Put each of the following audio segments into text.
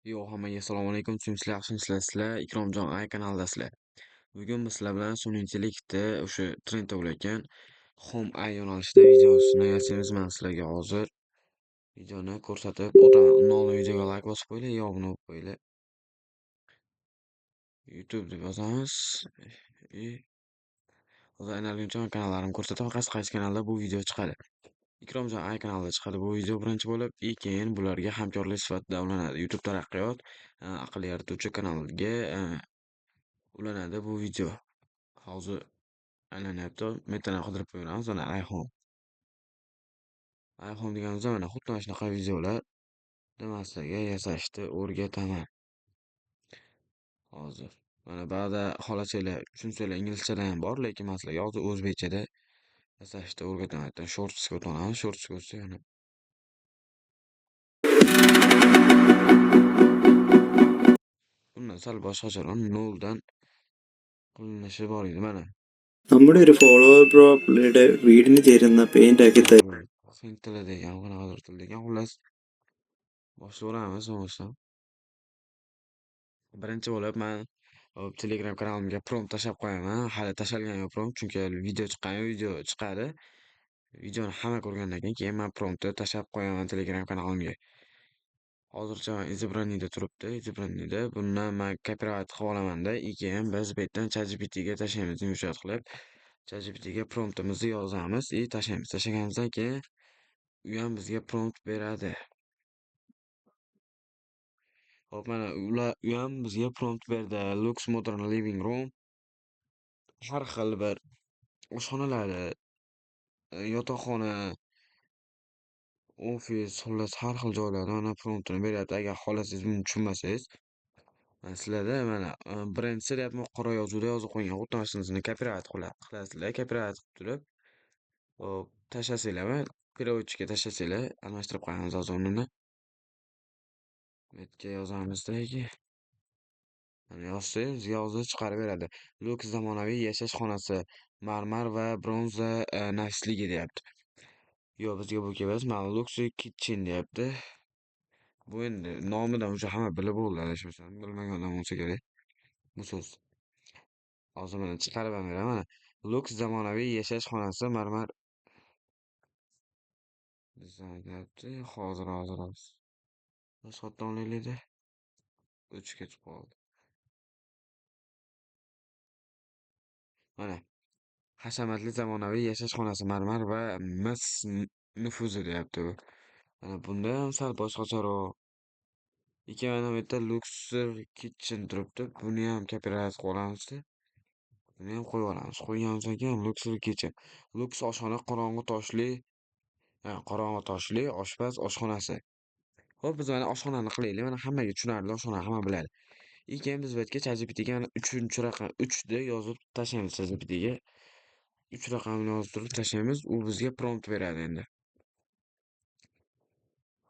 Yo, hammaga assalomu alaykum. Sizlar yaxshimisizlar? Ikromjon aka kanalidasizlar. Bugun biz sizlar bilan sun'iy intellektda o'sha trendda bo'layotgan Home AI yo'nalishida videosini yasaymiz. Men sizlarga hozir videoni ko'rsatib o'taman. Undan oldin videoga like bosib qo'yinglar, yo obuna bo'lib qo'yinglar. YouTube deb yozamiz. Hozir aylanguncha kanallarimni ko'rsataman. Qaysi kanalda bu video chiqadi. Ikromjon aka kanalida chiqadi bu video birinchi bo'lib, keyin bularga hamkorlik sifatida ulanadi. YouTube taraqqiyot aql yaratuvchi kanaliga ulanadi bu video. Hozir aylanyapti. Metani qidirib ko'ramiz. Mana iPhone. iPhone deganimizda mana xuddi mana shunaqa videolar demaslarga yasashni o'rgataman. Hozir. Mana ba'zi xolachalar, tushunchalar inglizchada ham bor, lekin men sizlarga hozir o'zbekchada yasashni o'rgataman. Bitta shortsga o'tamiz. Shortsga o'tsa yana bundan sal boshqacharoq noldan qilinishi bor edi. Mana നമ്മുടെ ഒരു follower bro പുള്ളിയുടെ വീടിന് ചേരുന്ന പെയിന്റ് ആക്കി തരും. hind tili degan, qanaqadir til degan. Xullas boshlayveramiz bo'lmasa. Birinchi bo'lib men Telegram kanalimga prompt tashlab qo'yaman. Hali tashalgani yo'q prompt, chunki video chiqqan, video chiqadi. Videoni hamma ko'rgandan keyin men promptni tashlab qo'yaman Telegram kanalimga. Hozircha izobraniyda turibdi. Izobraniyda bundan men copyright qilib olamanda, keyin biz bu yerdan ChatGPTga tashlaymiz, yumshat qilib. ChatGPTga promptimizni yozamiz, tashlaymiz. Tashlaganimizdan keyin u ham bizga prompt beradi. Hop, mana u ham bizga prompt berdi. Lux modern living room. Har xil bir oshxonalari, yotoqxona, ofis, xullas har xil joylarda mana promptini beryapti. Agar xohlasangiz buni tushunmasangiz, sizlarda mana birinchisi deyapman, qora yozuvda yozib qo'ygan. Xuddi mana shunaqasini copyright qilasizlar. Copyright qilib turib, hop, tashlasanglar, переводчикка tashlasanglar, almashtirib qo'yamiz hozir uni. Bu yerga yozamizda mana yozsangiz, yozib chiqarib beradi. Lux zamonaviy yashash xonasi, marmar va bronza nafsligi deyapti. Yo'q, bizga bu kerak emas. Mana Luxury Kitchen deyapti. Bu endi nomidan o'sha hamma bilib bo'ldi, adashmasam. Bilmagan odam bo'lsa kerak bu so'z. Hozir mana chiqarib ham beraman. Mana Lux zamonaviy yashash xonasi, marmar dizayn deyapti. Hozir. Boshqatdan olaylik-da. O'chib ketib qoldi. Mana hashamatli zamonaviy yashash xonasi, marmar va mis nufuzi deyapti u. Mana bunda ham sal boshqacharoq. Mana bu yerda Luxury Kitchen turibdi. Buni ham copyright qilib olamizda. Buni ham qo'yib olamiz. Qo'yganimizdan keyin Luxury Kitchen. Lux oshxona, qorong'u toshli oshpaz oshxonasi. Xo'p, biz mana oshxonani qilaylik. Mana hammaga tushunarli oshxona, hamma biladi. Keyin biz bu yerga ChatGPTga mana 3-raqam 3 ni yozib tashlaymiz ChatGPTga. 3 raqamni yozib turib tashlaymiz. U bizga prompt beradi endi.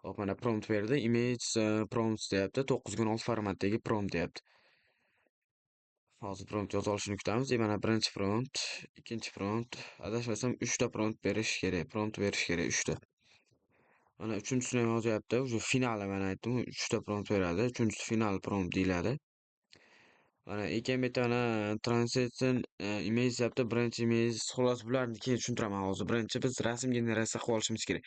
Hop, mana prompt berdi. Image prompts deyapti. 9x6 formatdagi prompt deyapti. Hozir prompt yoza olishini kutamiz. Mana birinchi prompt, ikkinchi prompt, adashmasam 3 ta prompt berish kerak. 3 ta. Mana uchinchisini ham yozyapti. O'sha finali mana aytdim, 3 ta prompt beradi. Uchinchisi final prompt deyiladi. Mana keyin bitta mana translation image deyapti. Birinchi image, xolos bularni keyin tushuntiraman hozir. Birinchi biz rasm generatsiya qilib olishimiz kerak.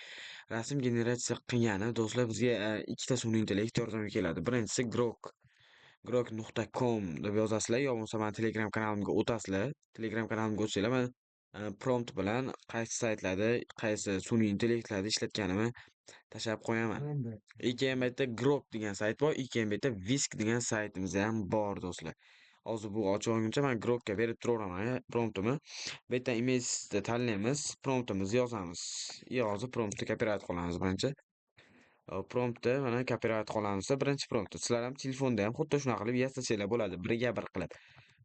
Rasm generatsiya qilgani do'stlar bizga ikkita sun'iy intellekt yordamga keladi. Birinchisi grok.com deb yozasizlar, yo bo'lmasa men Telegram kanalimga o'tasizlar. Telegram kanalimga o'tsanglar, men prompt bilan qaysi saytlarda, qaysi sun'iy intellektlarni ishlatganimni tashlab qo'yaman. Keyin bu yerda grok degan sayt bor, keyin bu yerda Whisk degan saytimiz ham bor do'stlar. Hozir bu ochib olguncha men grokka berib turaveraman promptini. Bu yerda image tanlaymiz, promptimizni yozamiz. Hozir promptni copyright qilamiz birinchi. Promptni mana copyright qilamiz. Birinchi prompt. Sizlar ham telefonda ham xuddi shunaqa qilib yasasanglar bo'ladi, biriga bir qilib.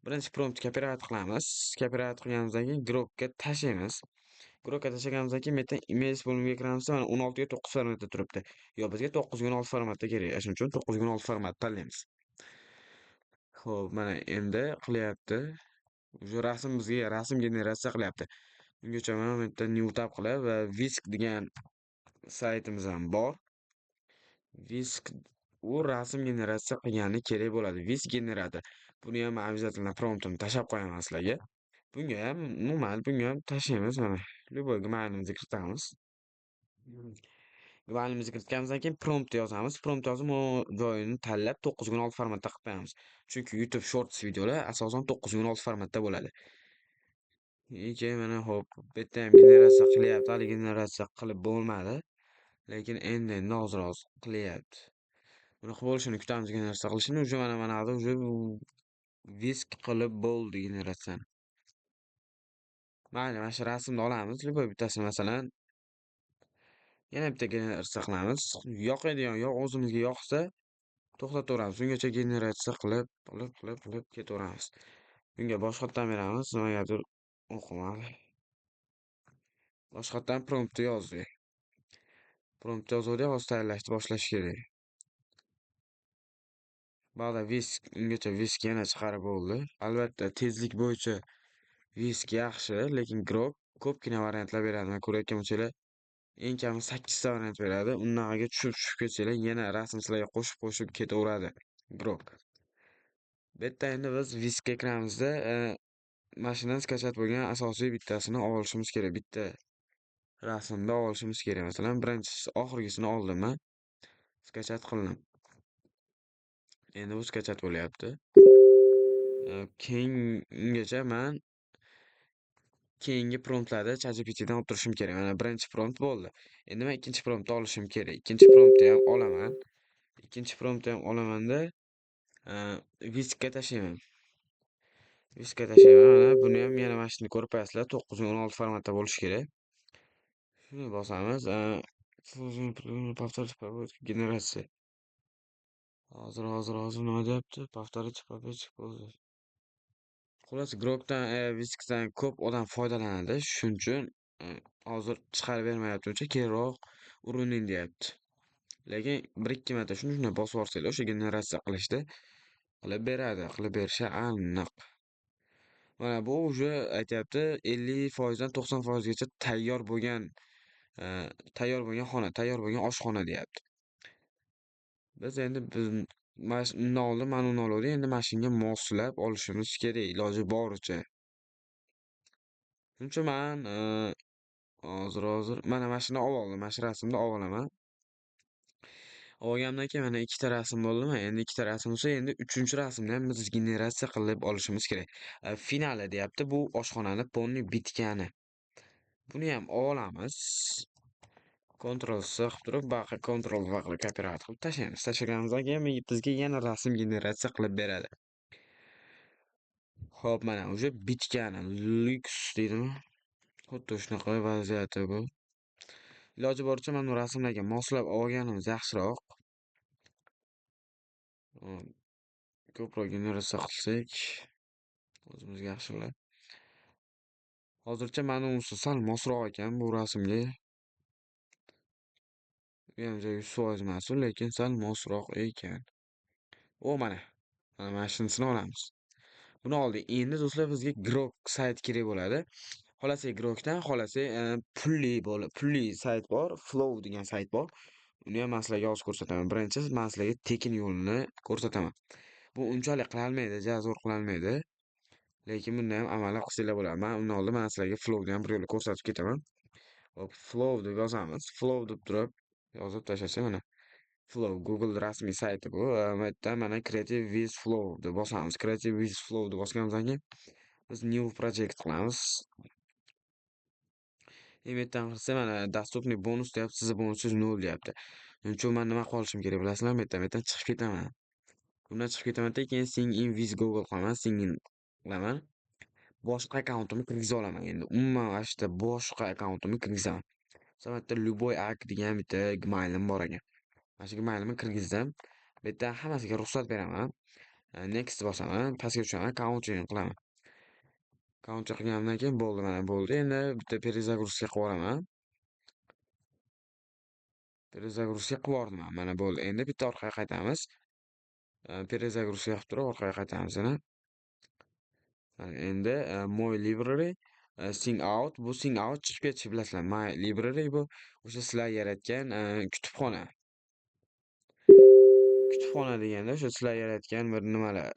Birinchi prompt copyright qilamiz. Copyright qilganimizdan keyin grokka tashlaymiz. Grokka tashlaganimizdan keyin bu yerdan image bo'limiga kiramiz. Mana 16 ga 9 formatda turibdi. Yo, bizga 9 ga 16 formatda kerak. Shuning uchun 9 ga 16 format tanlaymiz. Xo'p, mana endi qilyapti. O'sha rasm bizga rasm generatsiya qilyapti. Ungacha mana bu yerda new tab qilib va Whisk degan saytimiz ham bor. Whisk u rasm generatsiya qilgani kerak bo'ladi. Vis generator. Buni ham обязательно promptini tashlab qo'yaman sizlarga. Bunga ham normal, bunga ham tashlaymiz mana. Любой gmailimizni kiritamiz. Gmailimizni kiritganimizdan keyin prompt yozamiz. Prompt yozib, u joyini tanlab 9x6 formatda qilib qo'yamiz. Chunki YouTube Shorts videolar asosan 9x6 formatda bo'ladi. Keyin mana hop, bu yerda ham generatsiya qilyapti. Hali generatsiya qilib bo'lmadi. Lekin endi hozir qilyapti. Bunaqa bo'lishini kutamiz generatsiya qilishini. Уже mana уже visk qilib bo'ldi generatsiyani. Mayli, mana shu rasmni olamiz. Любой bittasini masalan yana bitta generatsiya qilamiz. Yoqadigan yoq o'zimizga yoqsa to'xtataveramiz. Ungacha generatsiya qilib ketaveramiz. Bunga boshqatdan beramiz. Nimagadir o'qimadi. Boshqatdan promptni yozdik. Prompt yozuvdik, hozir tayyorlashni boshlash kerak. Ba'da visk, ungacha visk yana chiqarib bo'ldi. Albatta, tezlik bo'yicha visk yaxshi, lekin grok ko'pgina variantlar beradi. Men ko'rayotgan bo'lsanglar, eng kami 8 ta variant beradi. Unaqaga tushib ketsanglar, yana rasm sizlarga qo'shib ketaveradi grok. Bu yerda endi biz viskga kiramizda, mashinadan skachat bo'lgan asosiy bittasini olishimiz kerak. Bitta rasmda olishimiz kerak. Masalan, birinchisi oxirgisini oldim men. Skachat qildim. Endi bu skachat bo'lyapti. Keyingacha men keyingi promptlarda ChatGPTdan olib turishim kerak. Mana birinchi prompt bo'ldi. Endi men ikkinchi promptni olishim kerak. Ikkinchi promptni ham olaman. Ikkinchi promptni ham olamanda viskga tashlayman. Mana buni ham yana mana shuni ko'rib qo'yasizlar. 9x16 formatda bo'lishi kerak. Shuni bosamiz. Повторить попытку generatsiya. Hozir nima deyapti? Повторить попытку. Xullas, grokdan, viskdan ko'p odam foydalanadi. Shuning uchun hozir chiqarib bermayapti uncha, keyinroq urining deyapti. Lekin 1-2 marta shuni bosib yuborsanglar, o'sha generatsiya qilishda qilib beradi, qilib berishi aniq. Mana bu уже aytyapti 50% dan 90% gacha tayyor bo'lgan xona, tayyor bo'lgan oshxona deyapti. Biz endi undan oldin mana uni oluvdik, endi mashinaga moslab olishimiz kerak iloji boricha. Shuning uchun men hozir mana mashina oldim, mana shu rasmni olaman. Olgandan keyin mana ikkita rasm bo'ldimi? Endi ikkita rasm bo'lsa, endi uchinchi rasmni ham biz generatsiya qilib olishimiz kerak. Finali deyapti, bu oshxonani полный bitgani. Buni ham olamiz. Ctrl C qilib turib, Ctrl V qilib kopirovat qilib tashlaymiz. Tashlaganimizdan keyin bizga yana rasm generatsiya qilib beradi. Xo'p, mana уже bitgani, lyuks deydimi? Xuddi shunaqa vaziyati bu. Iloji boricha mana bu rasmlarga moslab olganimiz yaxshiroq. Ko'proq generatsiya qilsak o'zimizga yaxshilar. Hozircha mana unisi sal mosroq ekan bu rasmga. Bu ham 100% emas, lekin sal mosroq ekan. Mana shunisini olamiz. Buni oldik. Endi do'stlar bizga grok sayt kerak bo'ladi. Xohlasak grokdan, xohlasak pulli sayt bor, Flow degan sayt bor. Uni ham men sizlarga hozir ko'rsataman. Birinchi men sizlarga tekin yo'lini ko'rsataman. Bu unchalik qilolmaydi, zo'r qilolmaydi. Lekin bunda ham amalga qilsanglar bo'ladi. Men undan oldin men sizlarga Flowni ham bir yo'la ko'rsatib ketaman. Hop, Flow deb yozamiz. Flow deb turib yozib tashlasak mana. Flow Google rasmiy sayti bu. Bu yerda mana Creative with Flow deb bosamiz. Creative with Flow deb bosganimizdan keyin biz new project qilamiz. Bu yerdan qilsa mana доступный bonus deyapti, sizni bonusingiz 0 deyapti. Shuning uchun men nima qilishim kerak bilasizlarmi? Bu yerdan chiqib ketaman. Bundan chiqib ketaman, keyin Sign in with Google qilaman, sign in qilaman. Boshqa akkauntimni kirgizib olaman endi. Umuman ashta boshqa akkauntimni kirgizaman. Samatda любой ak degan bitta gmailim bor ekan. Mana shu gmailimni kirgizdim. Bu yerda hammasiga ruxsat beraman. Next bosaman, pastga tushaman, counting qilaman. Counting qilganimdan keyin bo'ldi, mana bo'ldi. Endi bitta перезагрузка qilib olaman. Перезагрузка qilib yubordim. Mana bo'ldi. Endi bitta orqaga qaytamiz. Перезагрузка qilib turib orqaga qaytamiz yana. Endi my library sing out, bu sing out chiqib ketishi bilasizlar. My library bu o'sha sizlar yaratgan kutubxona. kutubxona deganda o'sha sizlar yaratgan bir nimalar,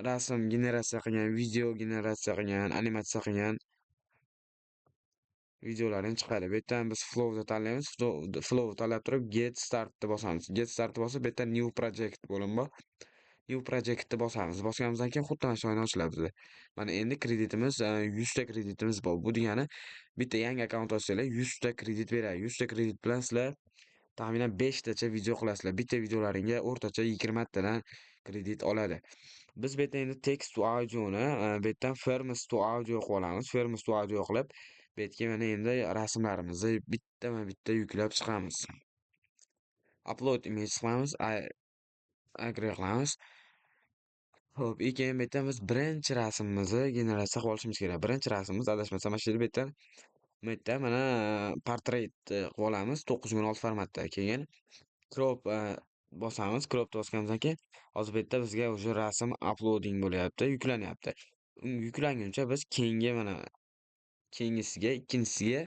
rasm generatsiya qilgan, video generatsiya qilgan, animatsiya qilgan videolaring chiqadi. Bu yerdan biz flowni tanlaymiz. Flow tanlab turib get startni bosamiz. Get startni bosib, bu yerdan new project bo'lim bor. New projectni bosamiz. Bosganimizdan keyin xuddi mana shu oyna ochiladi bizda. Mana endi kreditimiz 100 ta kreditimiz bor. Bu degani bitta yangi akkaunt ochsanglar 100 ta kredit beradi. 100 ta kredit bilan sizlar taxminan 5 tacha video qilasizlar. Bitta videolaringga o'rtacha 20 tadan kredit oladi. Biz bu yerda endi text to audioni bu yerdan Firms to audio qilib olamiz. Firms to audio qilib, bu yerga mana endi rasmlarimizni bittama-bitta yuklab chiqamiz. Upload image qilamiz, agree qilamiz. Xo'p, keyin bu yerdan biz birinchi rasmimizni generatsiya qilib olishimiz kerak. Birinchi rasmimiz adashmasam mana shu bu yerda mana portret qilib olamiz 9x6 formatda. Keyin crop bosamiz. Cropni bosganimizdan keyin hozir bu yerda bizga уже rasm uploading bo'lyapti, yuklanyapti. Yuklanguncha biz keyingi mana keyingisiga, ikkinchisiga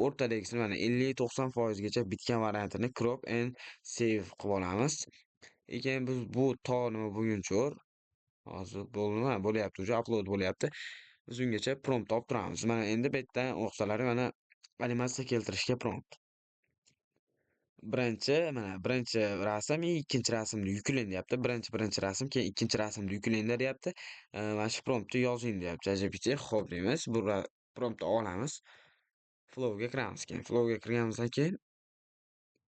o'rtadagisini mana 50-90% gacha bitgan variantini crop and save qilib olamiz. Keyin biz bu to nima bo'lguncha hozir bo'ldimi? Bo'lyapti, уже upload bo'lyapti. Biz ungacha prompt olib turamiz. Mana endi bu yerdan o'qisalari mana animatsiya keltirishga prompt. Birinchi rasm, ikkinchi rasmni yuklang deyapti. Birinchi rasm, keyin ikkinchi rasmni yuklang deyapti. Mana shu promptni yozing deyapti ChatGPT. Xo'p deymiz. Bu promptni olamiz. Flowga kiramiz. Keyin flowga kirganimizdan keyin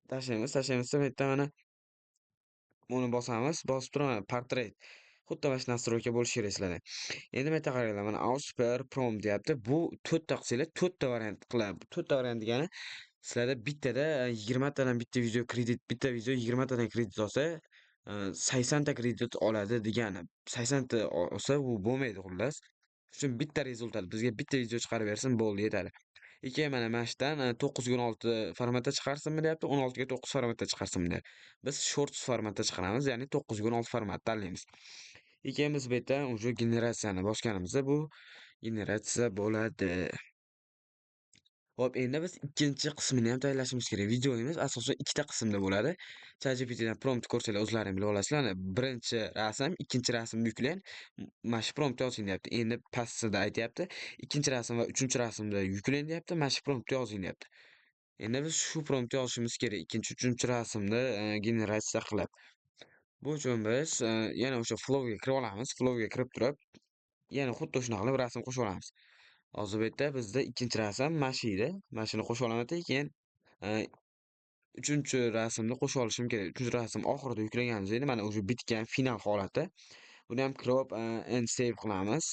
tashlaymiz. Bu yerda mana buni bosamiz. Bosib turib mana portret. Xuddi mana shu nastroyka bo'lishi kerak sizlarda. Endi bu yerda qaranglar, mana Ausper prompt deyapti. Bu 4 ta qilsanglar 4 ta variant qiladi. 4 ta variant degani sizlarda bittada 20 tadan bitta video 20 tadan kredit olsa 80 ta kredit oladi degani. 80 ta olsa u bo'lmaydi xullas. Shuning uchun bitta rezultat bizga bitta video chiqarib bersin bo'ldi yetadi. Keyin mana shu yerdan 9x16 formatda chiqarsinmi deyapti, 16 ga 9 formatda chiqarsinmi deyapti. Biz shorts formatda chiqaramiz, ya'ni 9x16 format tanlaymiz. Keyin biz bu yerdan уже generatsiyani bosganimizda bu generatsiya bo'ladi. Xo'p, endi biz ikkinchi qismini ham tayyorlashimiz kerak. Videomiz asosan ikkita qismda bo'ladi. ChatGPTdan prompt ko'rsanglar o'zlaring bilib olasizlar. Birinchi rasm, ikkinchi rasmni yuklang. Mana shu promptni yozing deyapti. Endi pastda aytyapti. Ikkinchi rasm va uchinchi rasmni yuklang deyapti. Mana shu promptni yozing deyapti. Endi biz shu promptni yozishimiz kerak. Ikkinchi, uchinchi rasmni generatsiya qilib. Bu uchun biz yana o'sha flowga kirib olamiz. Flowga kirib turib, yana xuddi shunaqa qilib rasm qo'shib olamiz. Hozir bu yerda bizda ikkinchi rasm mashina. Mashina qo'shib olaman, keyin uchinchi rasmni qo'shib olishim kerak. Uchinchi rasm oxirida yuklaganmiz endi mana o'sha bitgan final holati. Buni ham crop and save qilamiz.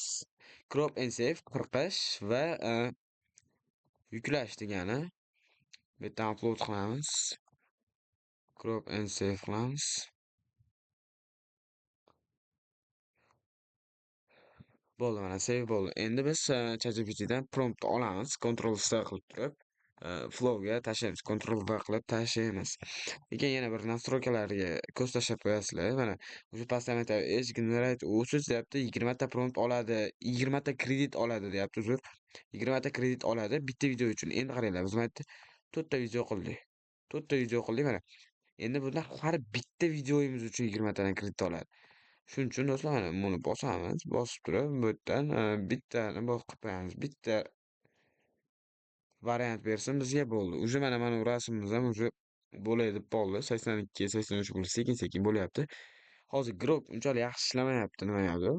Crop and save 40 va yuklash degani. Bu yerdan upload qilamiz. Crop and save qilamiz. Bo'ldi, mana save bo'ldi. Endi biz ChatGPTdan prompt olamiz. Ctrl C qilib turib, flowga tashlaymiz. Ctrl V qilib tashlaymiz. Keyin yana bir nastroykalarga ko'z tashlab qo'yasizlar. Mana o'sha pastda aytyapti, Edge Generate usiz deyapti, 20 ta prompt oladi, 20 ta kredit oladi deyapti, uzr. 20 ta kredit oladi bitta video uchun. Endi qaranglar, biz mana 4 ta video qildik. 4 ta video qildik mana. Endi bundan har bitta videoyimiz uchun 20 tadan kredit oladi. Shuning uchun do'stlar mana buni bosamiz. Bosib turib, bu yerdan bittani qilib qo'yamiz. Bitta variant bersin bizga bo'ldi. Uje mana rasmimiz ham uje bo'lay deb qoldi. 82, 83 bo'lib sekin-sekin bo'lyapti. Hozir grok unchalik yaxshi ishlamayapti, nimaga?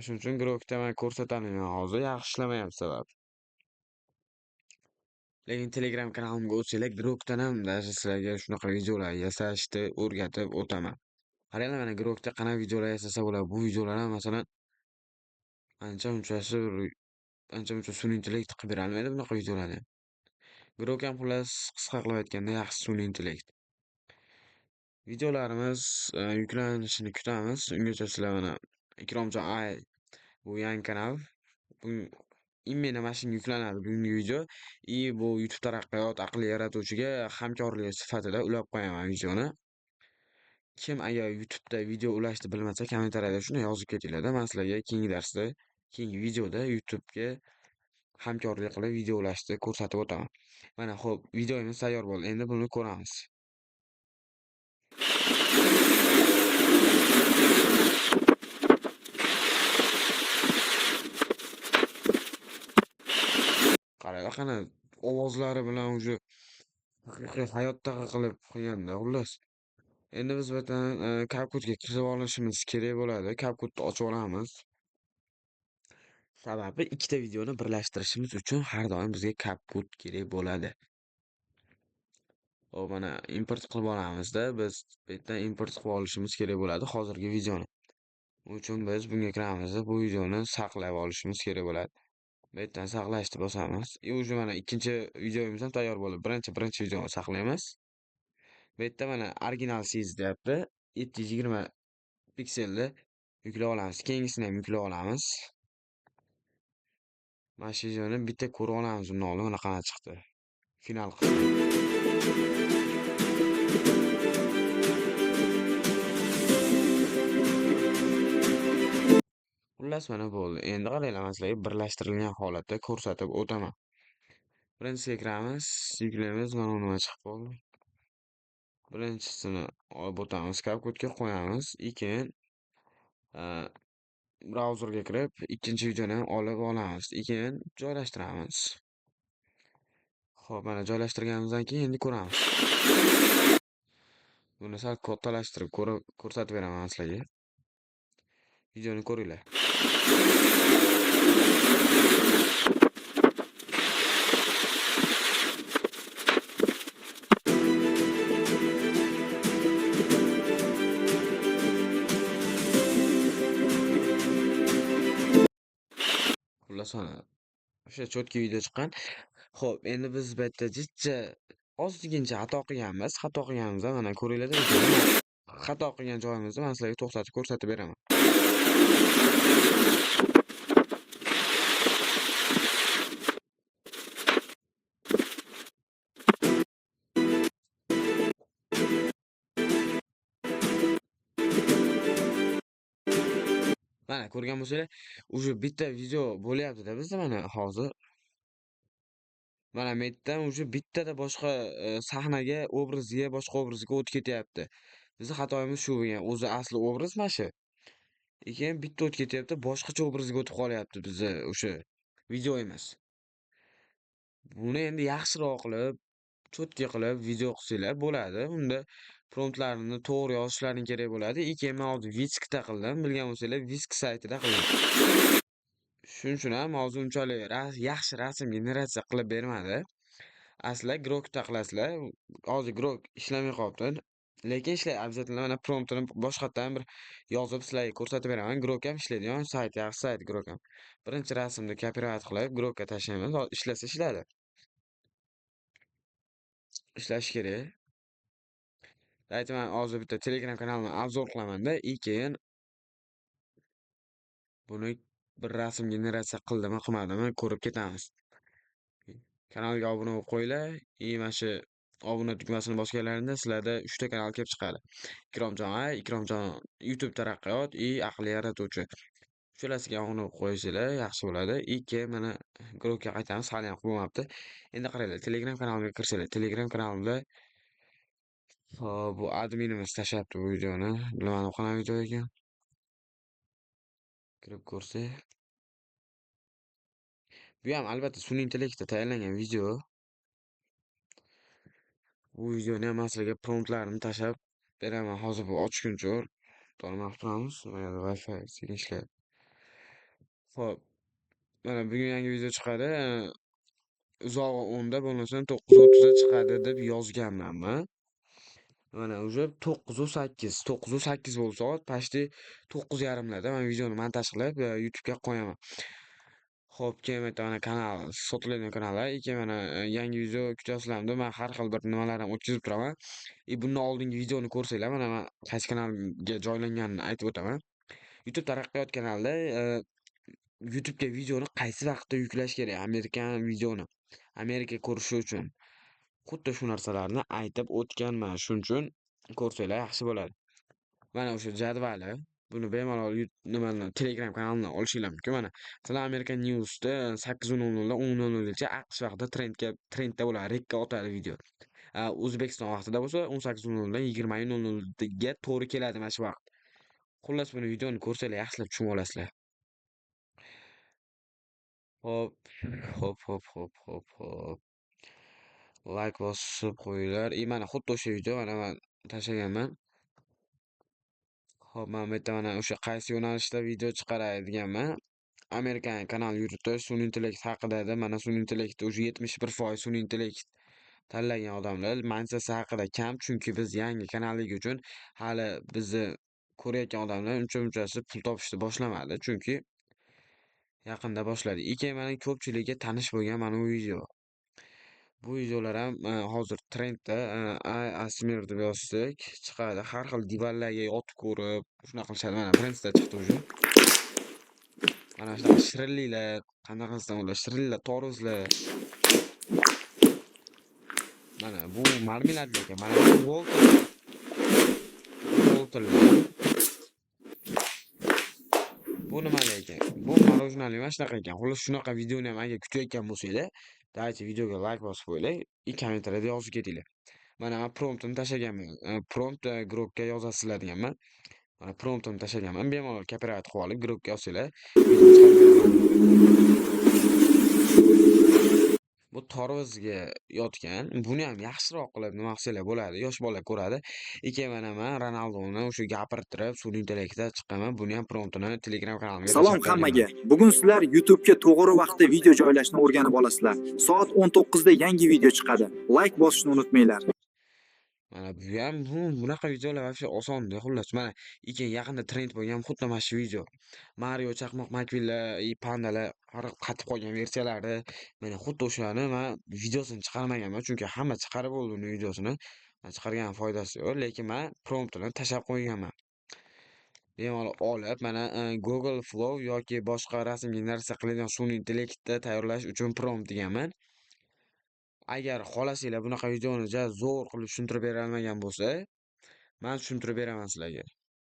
Shuning uchun grokda men ko'rsataman hozir yaxshi ishlamayapti sabab. Lekin Telegram kanalimga o'tsanglar, grokdan ham даже sizlarga shunaqa videolar yasashni o'rgatib o'taman. Qaranglar, mana grokda qanaqa videolar yasasa bo'ladi. Bu videolar ham masalan ancha-muncha sun'iy intellekt qilib berolmaydi bunaqa videolarni. Grok ham xullas qisqa qilib aytganda yaxshi sun'iy intellekt. Videolarimiz yuklanishini kutamiz. Ungacha sizlar mana Ikromjon Ay bu yangi kanal. Bu imенно mana shunga yuklanadi bugungi video. Bu YouTube taraqqiyot aqli yaratuvchiga hamkorlik sifatida ulab qo'yaman videoni. Kim agar YouTube'da video ulashni bilmasa, kommentariyada shuni yozib ketinglar-da. Men sizlarga keyingi darsda, keyingi videoda YouTube'ga hamkorlik qilib videolashni ko'rsatib o'taman. Mana xo'p, videomiz tayyor bo'ldi. Endi buni ko'ramiz. Qaranglar qani ovozlari bilan uje haqiqiy hayotdaqa qilib qo'yganda xullas. Endi biz bu yerdan CapCut'ga kirib olishimiz kerak bo'ladi. CapCut'ni ochib olamiz. Sababi ikkita videoni birlashtirishimiz uchun har doim bizga CapCut kerak bo'ladi. Hop, mana import qilib olamizda. Biz bu yerdan import qilib olishimiz kerak bo'ladi hozirgi videoni. Buning uchun biz bunga kiramiz. Bu videoni saqlab olishimiz kerak bo'ladi. Bu yerdan saqlashni bosamiz. Уже mana ikkinchi videomiz ham tayyor bo'ldi. Birinchi videoni saqlaymiz. Bu yerda mana original size deyapti. 720 pikselni yuklab olamiz. Keyingisini ham yuklab olamiz. Mana shu videoni bitta ko'rib olamiz. Uni oldin mana qanaqa chiqdi. Final qismi. Xullas mana bo'ldi. Endi qaranglar, men sizlarga birlashtirilgan holatda ko'rsatib o'taman. Birinchisiga kiramiz, yuklaymiz. Mana nima chiqib qoldi. Birinchisini olib o'tamiz, CapCut'ga qo'yamiz. Keyin brauzerga kirib, ikkinchi videoni ham olib olamiz. Keyin joylashtiramiz. Xo'p, mana joylashtirganimizdan keyin endi ko'ramiz. Buni sal kattalashtirib ko'rsatib beraman sizlarga. Videoni ko'ringlar. Xullas mana o'sha cho'tki video chiqqan. Xo'p, endi biz bu yerda jicha ozgincha xato qilganmiz. Xato qilganimizda mana ko'ringlarda, xato qilgan joyimizni men sizlarga to'xtatib ko'rsatib beraman. Mana ko'rgan bo'lsanglar, uje bitta video bo'lyapti-da bizda mana hozir. Mana bu yerdan uje bittada boshqa sahnaga, boshqa obrazga o'tib ketyapti. Bizning xatoyimiz shu bo'lgan. O'zi asli obraz mana shu. Keyin bitta o'tib ketyapti, boshqacha obrazga o'tib qolyapti bizda o'sha video emas. Buni endi yaxshiroq qilib, cho'tki qilib video qilsanglar bo'ladi. Unda promptlarini to'g'ri yozishlaring kerak bo'ladi. Keyin men hozir Viskda qildim. Bilgan bo'lsanglar, Visk saytida qildim. Shuning uchun ham hozir unchalik yaxshi rasm generatsiya qilib bermadi. Asli Grokda qilasizlar. Hozir Grok ishlamay qolibdi. Lekin ishlaydi. Обязательно mana promptini boshqatdan bir yozib sizlarga ko'rsatib beraman. Grok ham ishlaydigan sayt, yaxshi sayt Grok ham. Birinchi rasmni copyright qilib Grokka tashlaymiz. Ishlasa ishlaydi. Ishlashi kerak. Aytaman, hozir bitta Telegram kanalini obzor qilaman-da, keyin buni bir rasm generatsiya qildimi, qilmadimi ko'rib ketamiz. Kanalga obuna bo'lib qo'yinglar. Mana shu obuna tugmasini bosganlaringda sizlarda 3 ta kanal kelib chiqadi. Ikromjon A, Ikromjon YouTube taraqqiyot, aqlli yaratuvchi. Uchalasiga obuna bo'lib qo'ysanglar yaxshi bo'ladi. Keyin mana Grokka qaytamiz, hali ham bo'lmabdi. Endi qaranglar, Telegram kanalimga kirsanglar, Telegram kanalimda bu adminimiz tashlabdi bu videoni. Bilmadim qanaqa video ekan. Kirib ko'rsak. Bu ham albatta sun'iy intellektda tayyorlangan video. Bu videoni ham sizlarga promptlarini tashlab beraman. Hozir bu ochguncha tormoq turamiz. Mana Wi-Fi sekin ishlaydi. Xo'p. Mana bugun yangi video chiqadi. Uzog'i 10 da bo'lmasa 9:30 da chiqadi deb yozganman men. Mana uje 9:08. 9:08 bo'lsa soat, почти 9:30 da men videoni montaj qilib YouTube'ga qo'yaman. Xo'p, keyin mana kanal, sotiladigan kanallar, keyin mana yangi video kutyapsizlarmi? Men har xil bir nimalarni o'tkazib turaman. Bundan oldingi videoni ko'rsanglar, mana men qaysi kanalga joylanganini aytib o'taman. YouTube taraqqiyot kanalida YouTube'ga videoni qaysi vaqtda yuklash kerak, Amerikan videoni. Amerika ko'rishi uchun. Xuddi shu narsalarni aytib o'tganman. Shuning uchun ko'rsanglar yaxshi bo'ladi. Mana o'sha jadvali. buni bemalol nimani Telegram kanalidan olishinglar mumkin. Mana masalan American News'da 8:00 10:00gacha AQSh vaqtida trendda bo'ladi, rekka otadi video. O'zbekiston vaqtida bo'lsa 18:00 dan 20:00 ga to'g'ri keladi mana shu vaqt. Xullas buni videoni ko'rsanglar yaxshilab tushunib olasizlar. Hop, hop. Like bosib qo'yinglar. Mana xuddi o'sha video mana men tashlaganman. Hop, men bu yerda mana o'sha qaysi yo'nalishda video chiqaray deganman. Amerikan kanal yuritish, sun'iy intellekt haqida edi. Mana sun'iy intellekt o'sha 71% sun'iy intellekt tanlagan odamlar mansasi haqida kam, chunki biz yangi kanalligi uchun hali bizni ko'rayotgan odamlar uncha-munchasi pul topishni boshlamadi, chunki yaqinda boshladi. Mana ko'pchilikka tanish bo'lgan mana bu video. Bu videolar ham hozir trendda, Asmir deb yozsak chiqadi. Har xil divanlarga yotib ko'rib, shunaqa qilishadi. Mana birinchida chiqdi уже. Mana shunaqa shirinliklar, qanaqa qilsam ular shirinliklar, torozlar. Mana bu marmeladlar ekan. Mana bu Volterlar. Bu nimalar ekan? Bu morojnalar emas, shunaqa ekan. Xullas shunaqa videoni ham agar kutayotgan bo'lsanglar, daychi videoga like bosib qo'yinglar, kommentariyada yozib ketinglar. Mana men promptini tashlaganman. Prompt grupga yozasizlar deganman. Mana promptini tashlaganman. Bemalol copyright qilib olib grupga yozsanglar, videoni chiqarib bu torozga yotgan. Buni ham yaxshiroq qilib nima qilsanglar bo'ladi, yosh bola ko'radi. Mana men Ronaldoni o'sha gapirtirib, sun'iy intellektda chiqqanman. Buni ham promptini Telegram kanalimga Salom hammaga. Bugun sizlar YouTube'ga to'g'ri vaqtda video joylashni o'rganib olasizlar. Soat 19 da yangi video chiqadi. Like bosishni unutmanglar. Mana bu ham bunaqa videolar вообще osonda. Xullas mana yaqinda trend bo'lgan xuddi mana shu video. Mario chaqmoq makvillar, pandalar qatib qolgan versiyalari. Mana xuddi o'shani men videosini chiqarmaganman, chunki hamma chiqarib bo'ldi uni videosini. Chiqargan foydasi yo'q, lekin men promptini tashlab qo'yganman. Bemalol olib, mana Google Flow yoki boshqa rasm generatsiya qiladigan sun'iy intellektni tayyorlash uchun prompt deganman. Agar xohlasanglar bunaqa videoni zo'r qilib tushuntirib bera olmagan bo'lsa, men tushuntirib beraman sizlarga.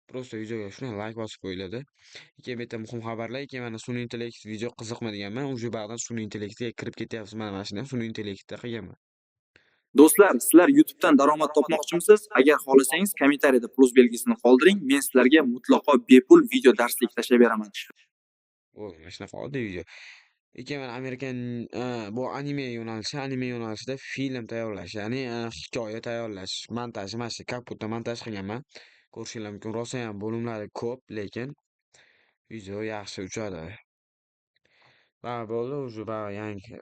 Prosta videoga shuni like bosib qo'yiladi. Bu yerda muhim xabarlar, mana sun'iy intellekt video qiziqmi deganman. Uje bag'dan sun'iy intellektga kirib ketyapsiz. Mana shuni ham sun'iy intellektda qilganman. Do'stlar, sizlar YouTube'dan daromad topmoqchimisiz? Agar xohlasangiz kommentariyada plus belgisini qoldiring. Men sizlarga mutlaqo bepul video darslik tashlab beraman. Mana shunaqa oddiy video. Mana Amerikan bu anime yo'nalishida film tayyorlash, ya'ni hikoya tayyorlash, montaj, mana shu kaputda montaj qilganman. Ko'rishinglar mumkin. Rosa ham bo'limlari ko'p, lekin video yaxshi uchadi. Bo'ldi, uje yangi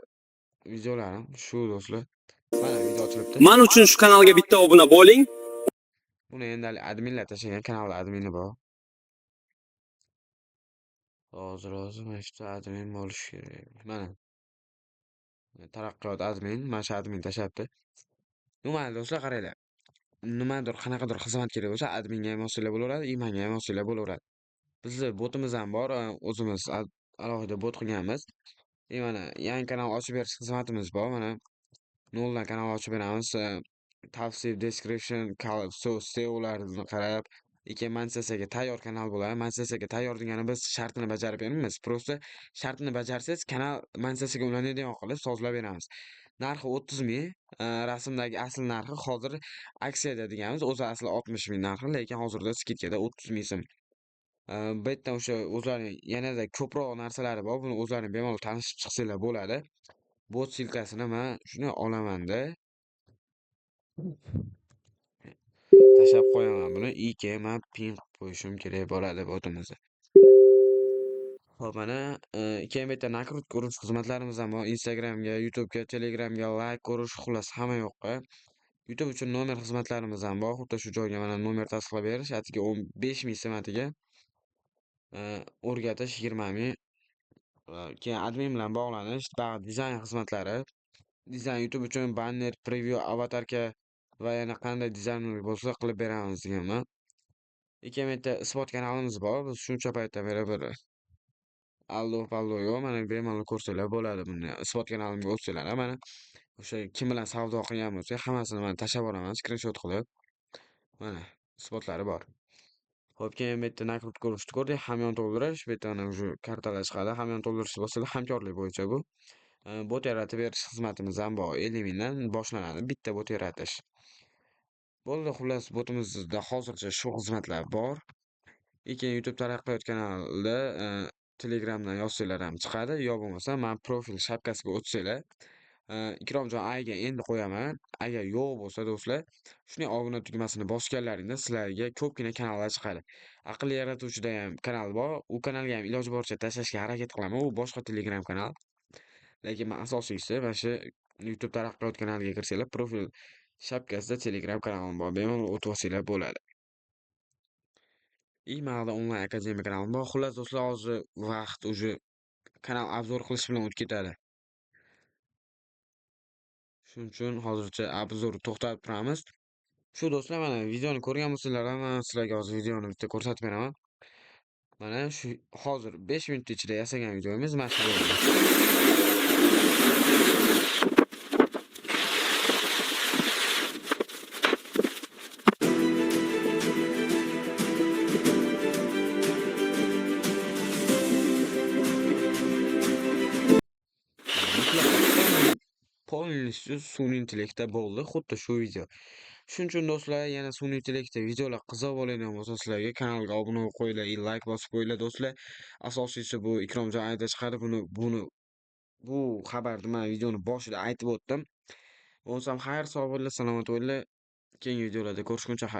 videolarim shu do'stlar. Mana video ochilibdi. Men uchun shu kanalga bitta obuna bo'ling. Buni endi adminlar tashlagan, kanalda admini bor. Hozir mana shu admin bo'lishi kerak. Mana taraqqiyot admin, mana shu admin tashlabdi. Nima do'stlar, qaranglar. Nimadir qanaqadir xizmat kerak bo'lsa, adminga ham yozsanglar bo'laveradi, imanga ham yozsanglar bo'laveradi. Bizni botimiz ham bor, o'zimiz alohida bot qilganmiz. Mana yangi kanal ochib berish xizmatimiz bor. Mana noldan kanal ochib beramiz. Tavsiya, description, SEOlarni qarab, Mansasaga tayyor kanal bo'ladi. Mansasaga tayyor degani biz shartini bajarib beramiz. Prosta shartini bajarsangiz, kanal Mansasaga ulanadigan qilib sozlab beramiz. Narxi 30 ming, rasmdagi asl narxi hozir aksiyada deganmiz. O'zi asli 60 ming narxi, lekin hozirda skidkada 30 ming so'm. Bu yerdan o'sha o'zlarining yanada ko'proq narsalari bor. Buni o'zlaring bemalol tanishib chiqsanglar bo'ladi. Bot silkasini men shuni olamanda tashlab qo'yaman buni. Men pin qilib qo'yishim kerak bo'ladi botimizni. Xo'p, mana keyin bu yerda nakrutka urish xizmatlarimiz ham bor. Instagramga, YouTube'ga, Telegramga like ko'rish, xullas hamma yoqqa. YouTube uchun nomer xizmatlarimiz ham bor. Xuddi shu joyga mana nomer tasdiqlab berish, atigi 15 ming so'matiga o'rgatish 20 ming. Keyin admin bilan bog'lanish, dizayn xizmatlari. Dizayn YouTube uchun banner, preview, avatarka va yana qanday dizaynlar bo'lsa qilib beramiz deganman. Bu yerda isbot kanalimiz bor. Biz shuncha paytdan beri bir allo yo'q. Mana bemalol ko'rsanglar bo'ladi buni. Isbot kanalimga o'tsanglar, mana o'sha kim bilan savdo qilgan bo'lsak, hammasini men tashlab boraman, screenshot qilib. Mana isbotlari bor. Xo'p, keyin bu yerda nakrutka urishni ko'rdik. Hamyon to'ldirish. Bu yerda mana shu kartalar chiqadi. Hamyon to'ldirishni bossangiz hamkorlik bo'yicha bu. Bot yaratib berish xizmatimiz ham bor. 50 mingdan boshlanadi bitta bot yaratish. Bo'ldi, xullas botimizda hozircha shu xizmatlar bor. Keyin YouTube taraqqiyot kanalida Telegramdan yozsanglar ham chiqadi, yo bo'lmasa men profil shapkasiga o'tsanglar, Ikromjon Ayga endi qo'yaman. Agar yo'q bo'lsa do'stlar, shuni obuna tugmasini bosganlaringda sizlarga ko'pgina kanallar chiqadi. Aqlli yaratuvchida ham kanal bor. U kanalga ham iloji boricha tashlashga harakat qilaman. U boshqa Telegram kanal. Lekin men asosiysi mana shu YouTube taraqqiyot kanaliga kirsanglar, profil shapkasida Telegram kanalim bor. Bemalol o'tib olsanglar bo'ladi. Manda onlayn akademiya kanalim bor. Xullas do'stlar, hozir vaqt уже kanal obzor qilish bilan o'tib ketadi. Shuning uchun hozircha obzorni to'xtatib turamiz. Shu do'stlar, mana videoni ko'rgan bo'lsanglar, men sizlarga hozir videoni bitta ko'rsatib beraman. Mana shu hozir 5 minut ichida yasagan videomiz mana shu bo'ldi. Полностью sun'iy intellektda bo'ldi, xuddi shu video. Shuning uchun do'stlar, yana sun'iy intellektda videolar qiziq bo'ladigan bo'lsa, sizlarga kanalga obuna bo'lib qo'yinglar, like bosib qo'yinglar do'stlar. Asosiysi bu Ikromjon Ayda chiqadi. Bu xabarni men videoni boshida aytib o'tdim. Bo'lsam xayr, sog' bo'linglar, salomat bo'linglar. Keyingi videolarda ko'rishguncha